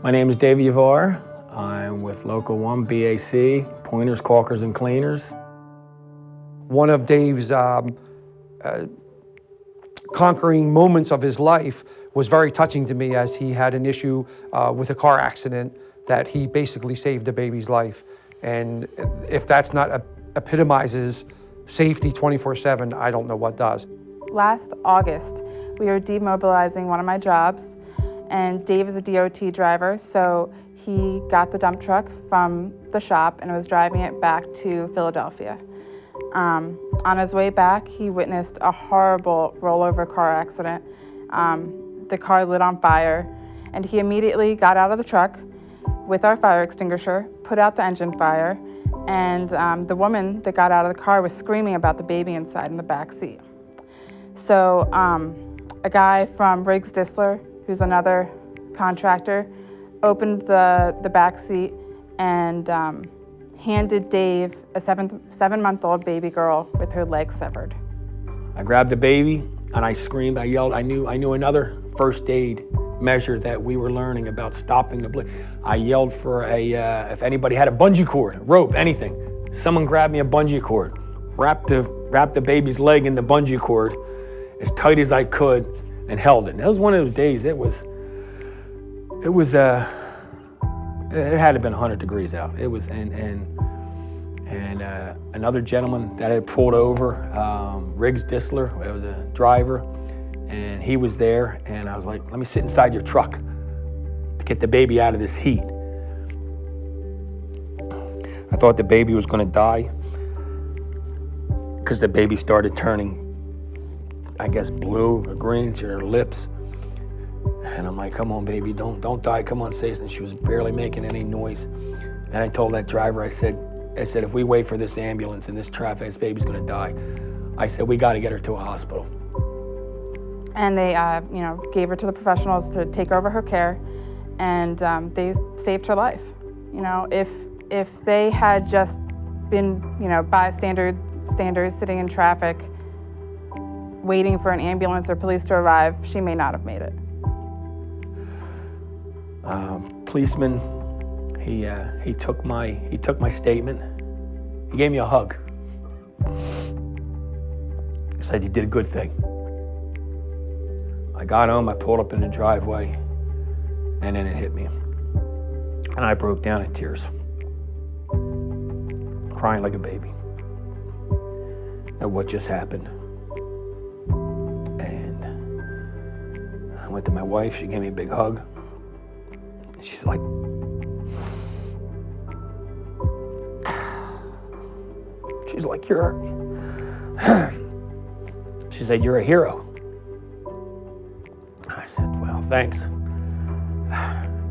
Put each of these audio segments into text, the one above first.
My name is Dave Iuvara. I'm with Local 1 BAC, Pointers, Caulkers, and Cleaners. One of Dave's conquering moments of his life was very touching to me, as he had an issue with a car accident that he basically saved a baby's life. And if that's not epitomizes safety 24/7, I don't know what does. Last August, we were demobilizing one of my jobs, and Dave is a DOT driver, so he got the dump truck from the shop and was driving it back to Philadelphia. On his way back, he witnessed a horrible rollover car accident. The car lit on fire, and he immediately got out of the truck with our fire extinguisher, put out the engine fire, and the woman that got out of the car was screaming about the baby inside in the back seat. So a guy from Riggs Distler, who's another contractor, opened the back seat and handed Dave a seven-month-old baby girl with her leg severed. I grabbed the baby and I screamed, I yelled. I knew another first aid measure that we were learning about stopping the bleed. I yelled for if anybody had a bungee cord, a rope, anything. Someone grabbed me a bungee cord, wrapped the baby's leg in the bungee cord as tight as I could and held it. And it was one of those days, it had to have been 100 degrees out. It was, and another gentleman that had pulled over, Riggs Distler, it was a driver, and he was there, and I was like, let me sit inside your truck to get the baby out of this heat. I thought the baby was gonna die because the baby started turning, I guess, blue or green to her lips. And I'm like, come on, baby, don't die, come on, say something. She was barely making any noise. And I told that driver, I said, if we wait for this ambulance in this traffic, this baby's gonna die. I said, we gotta get her to a hospital. And they gave her to the professionals to take over her care, and they saved her life. If they had just been, bystanders sitting in traffic, waiting for an ambulance or police to arrive, she may not have made it. Policeman, he took my statement. He gave me a hug. He said, you did a good thing. I got home, I pulled up in the driveway, and then it hit me. And I broke down in tears, crying like a baby at what just happened. And I went to my wife, she gave me a big hug. She's like, she said, you're a hero. I said, well, thanks.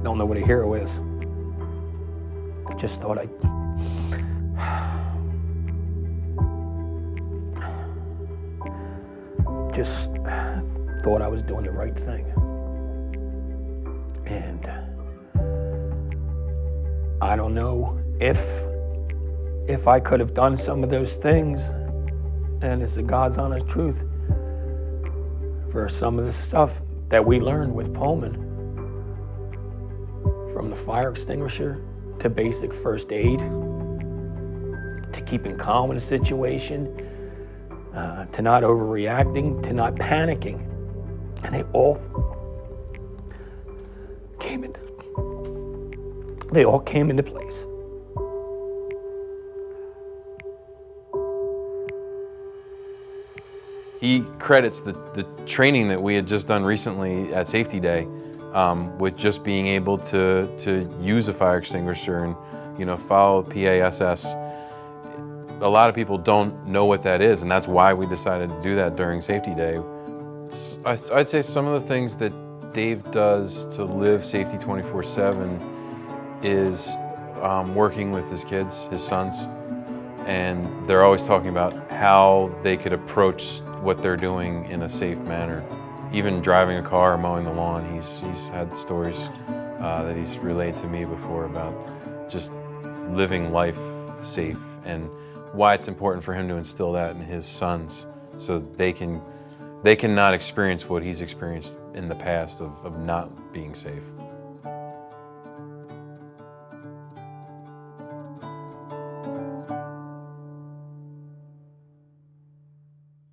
Don't know what a hero is. I just thought I was doing the right thing. And I don't know if I could have done some of those things, and it's the God's honest truth, for some of the stuff that we learned with Pullman, from the fire extinguisher to basic first aid, to keeping calm in a situation, to not overreacting, to not panicking. And they all came into place. He credits the training that we had just done recently at Safety Day with just being able to use a fire extinguisher and follow PASS. A lot of people don't know what that is, and that's why we decided to do that during Safety Day. I'd say some of the things that Dave does to live safety 24/7 is working with his kids, his sons, and they're always talking about how they could approach what they're doing in a safe manner. Even driving a car or mowing the lawn, he's had stories that he's relayed to me before about just living life safe, and why it's important for him to instill that in his sons so they can not experience what he's experienced in the past of not being safe.